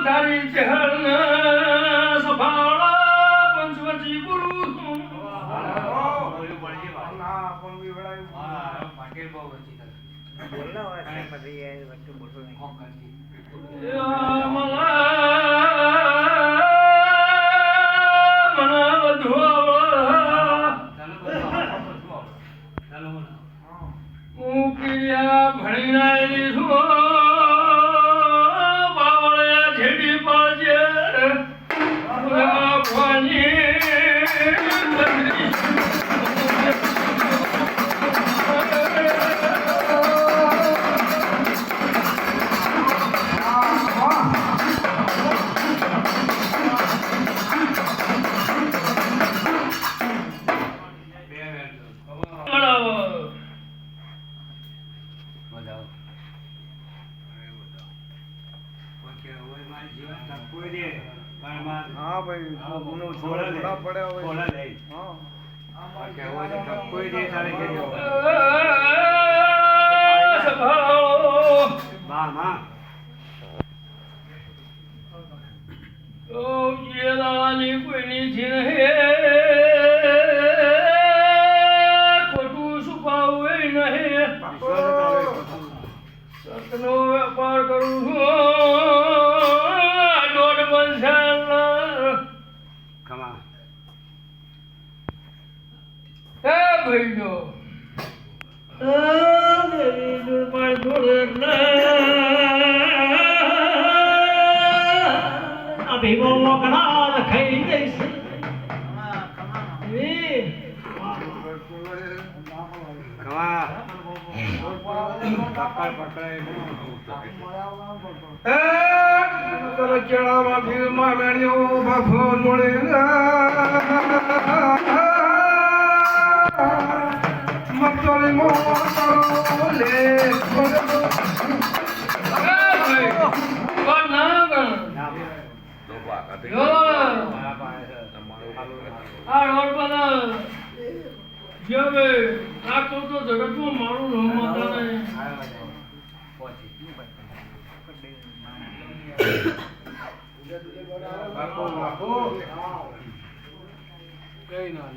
તારી ચહલ સફાળા પંચવટી ગુરુ ના પણ બી વડાયું હા પાટીલ બહુ વચ્ચે બોલના હોય છે પછી એ વસ્તુ બોલવું નહીં. હા ભાઈ ગુનો છોડા પડ્યા હોય કોઈ દે તારે કેજો માં માં ઓ જેલાની કોઈની જીને ખોટું છુપાવું નહીં સતનો વેપાર કરું છું દોઢ બંધાર ખમા હે ભાઈઓ મેરી દુર્બળ દોડના ભીમો મોકળા ખાઈ જઈશ ખમા પકડ પકડાય કેળામાં ભીડમાં મેળ્યો બાફો જોડે મગજોરી મોલે આ રોડ પર હવે આ તો જગતમાં મારું નામ માતા નહીં બાપો બાપો કઈ ના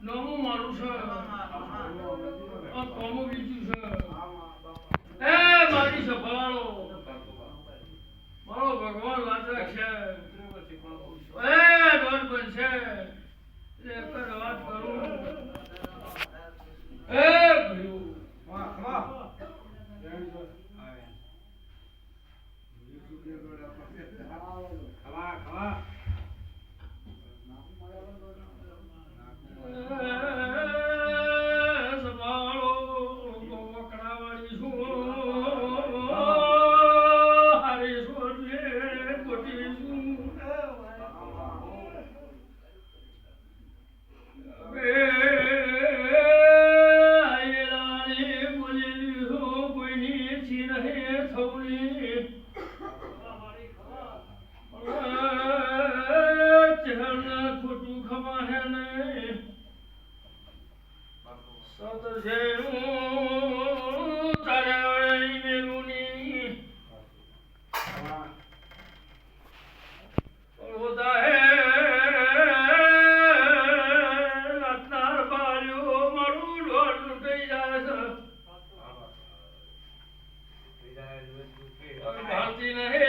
નવું મારું છે કોમું બીજું છે એ મારી સભાળો મારો ભગવાન વાંચા છે એ દોડ બનશે એક જ વાત કરું એ ભયું ખમા ખમા સભાળો વકડાવાળી છું હારી છોડે ખોટી છું ખોટું ખમા હે નહીં સત છે તારે મેલું ની હોતા હે રાતનાર બાર્યો મારું ઢોળ લૂંટાઈ જાય છે ભારતી નહીં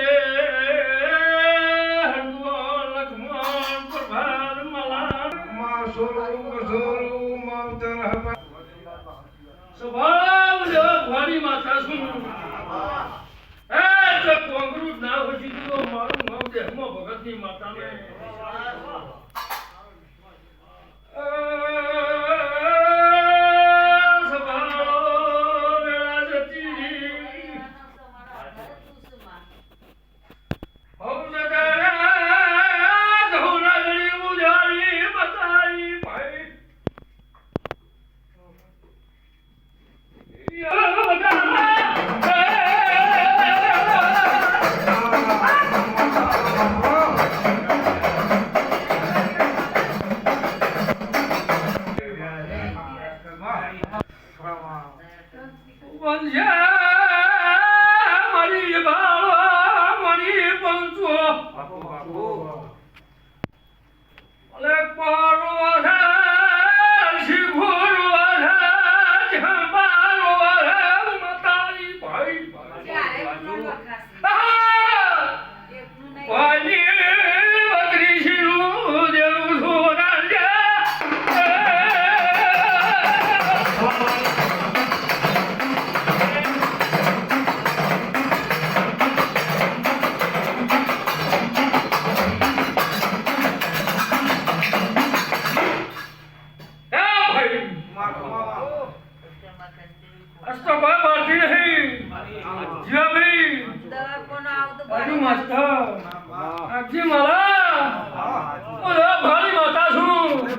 સ્વભાવ ભવાની માથા છું એ જો કોંગરૂ ના હોતી તો મારું નામ દેહમાં ભગતની માતાને બાજુ માસ્ટર આપજી મારા ઓલો ભારી માતા છું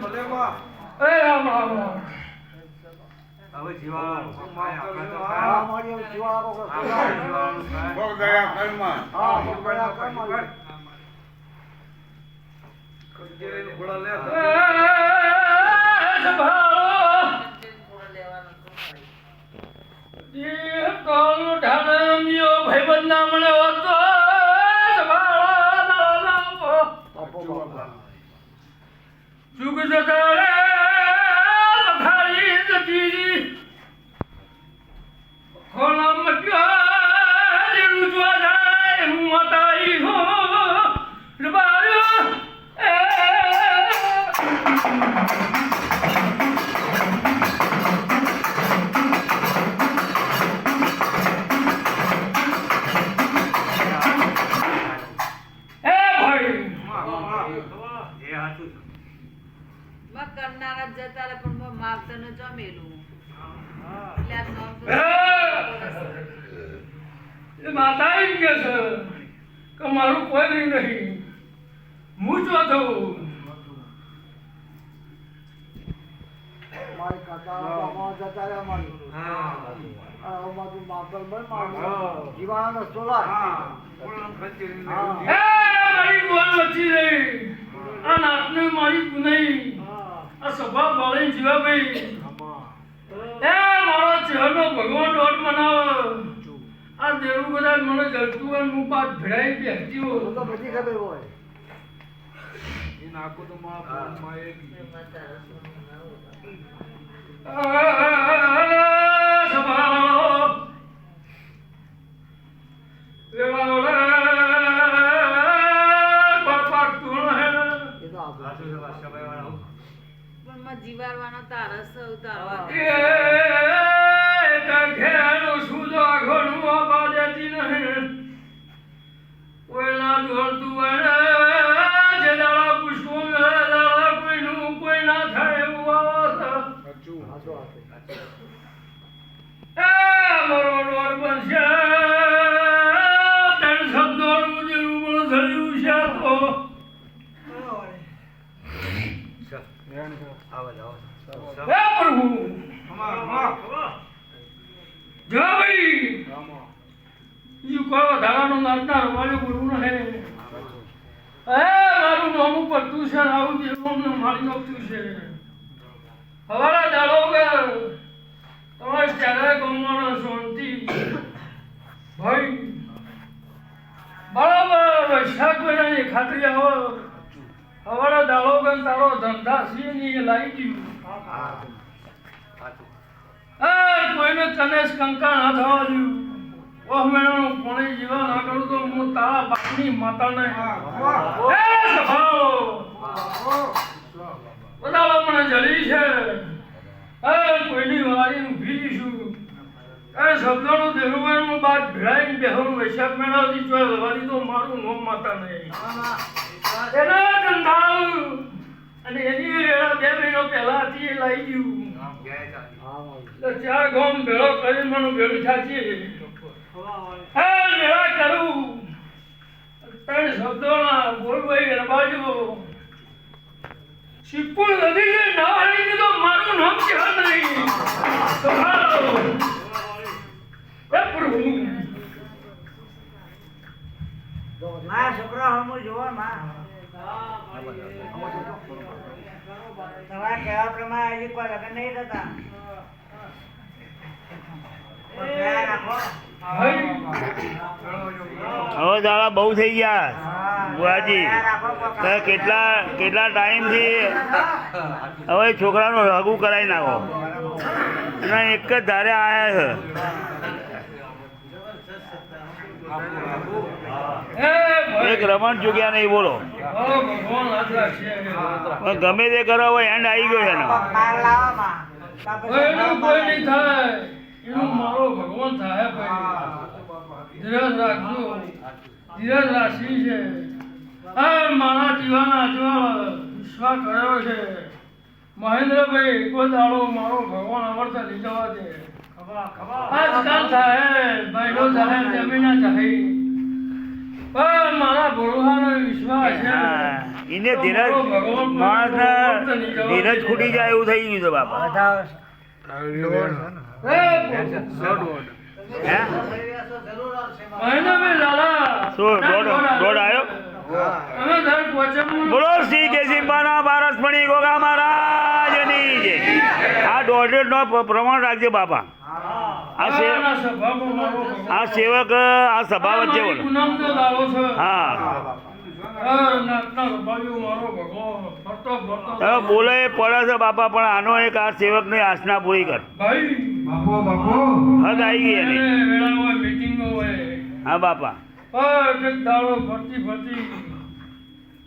એ રામ રામ હવે જીવાવાનું બહુ દયા કર્મા કરનારા જતા રહે પણ માવતર ને જમેલું માતા એમ કે છે કે મારું કોઈ નહીં હું જો થયું મારી કાકા જતા રહ્યા મારી જીવાના ચોલા મારી ગોળ વચ્ચી રહી આ નાતને મારી ગુનાઈ આ સભા બાળી જીવા ભાઈ એ મારો ચહેરો ભગવાન દોટ બનાવો આ દેવું બધા મને જલતું હોય હું પાછ ભેળાઈ બેસતી હોય તો બધી ખબર હોય જીવાડવાનો તારસ ઉતારવા મારું નામું પડતું છે આવું જેવું મારી નાખતું છે હવારા દાડો તમારે ચારે ગમવાનો શાંતિ ભાઈ બરાબર વૈશાખ મહિનાની ખાતરી આવો હવારા દાડો તારો ધંધા છે ને એ લાવી દઉં કોઈને કનેશ કંકા ના થવા દઉં ઓહ મેળાનું પાણી જીવા ના કરું તો હું તારા બાપની માતાને બધા મને જલી છે કોઈની વાળી ઊભી છું શબ્દોનું દેહુભાઈ હું બાદ ભેળાઈને બેહું વૈશાખ મેળાથી ચોય લવાડી તો મારું નોમ માતા નહીં એના ધંધા અને એની વેળા 2 મહિનો પહેલા હતી એ લાવી ગયું ચાર ગામ ભેળો કરી મને ભેળું થાચી મેળા કરું 3 શબ્દોના બોલભાઈ રબાજો શિવપુર નદી છે ના હારી દીધો મારું નામ કહેવા નહીં મારા છોકરા હમું જોવો માં તમારા કહેવા પ્રમાણે હજી કોઈ લગ્ન નહીં થતા હવે દાડા બહુ થઈ ગયા બુઆજી કેટલા ટાઈમથી હવે છોકરાનું હગું કરાવી નાખો અને એક જ ધારે આવ્યા છે એક રમણ ચૂક્યા નહીં બોલો ગમે તે કરો હવે એન્ડ આવી ગયો છે એનું કોઈ નહીં થાય એનું મારો ભગવાન થાય ભાઈ ધીરજ રાખજો ધીરજ રાખી છે મારા જીવાના વિશ્વાસ કર્યો છે મહેન્દ્રભાઈ કોઈ દાડો મારો ભગવાન અમરતા લઈ જવા દે આજકાલ થાય ભાઈનો થાય જમીના થાય પણ મારા ભરોસાનો વિશ્વાસ છે હા એને ધીરજ માણસને ધીરજ ખૂટી જાય એવું થઈ ગયું છે બાપા એ હે મહિના મેં લાલા શું દોડ આવ્યો અમે દર પોચમનું બોલો શ્રી કેશીબાના બારસમણી ગોગા મહારાજની જય. આ દોઢેડનો પ્રમાણ રાખજે બાપા. આ આના સભામાં મારો ભગવાન. આ સેવક આ સભા વચ્ચે બોલો. પૂનમનો દાડો છે હા નાતના સભામાં મારો ભગવાન ફરતો ફરતો તમે બોલે એ પડે છે બાપા, પણ આનો એક આ સેવકની આસના પૂરી કર. ભાઈ હદ આવી ગઈ એને એની. વેળા હોય મીટિંગો હોય હા બાપા એક દાડો ફરતી ફરતી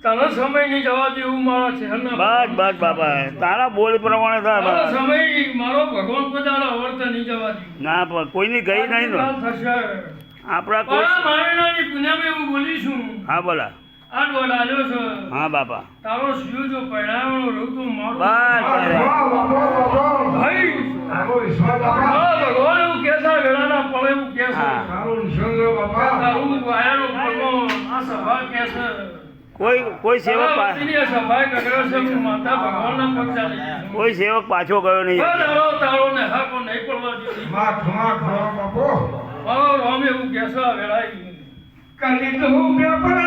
તને સમય નહીં જવા દેવું મારા શહેરના બસ બસ બાપા તારા બોલ પ્રમાણે થાય મારો બાપા. સમય મારો ભગવાન પોતાનો અવર્ત નહીં જવા દે ના પણ કોઈની ગઈ નહીં ને થશે આપણા મારા કોઈ. મારેનાની પુણ્યમાં એવું બોલીશું હા બોલા. આ દોડ આવ્યો છે હા બાપા તારો શિવ જો પરિણામનો રહું તો મારું બસ ભાઈ મારા ભગવાન એવું કે છે વેળાના પળે એવું કે છે હા. તારું વાયાનો ભગવાન આ સભા કે છે કોઈ સેવક આ સભા કગડે છે હું માતા ભગવાનના પગ ચાલી જઈશ. કોઈ સેવક પાછો ગયો નહીં. તારો તારો ને હાકો નહીં પડવા દીધી મારો રામ એવું કે છે આ વેળાએ કલિત હું પેપર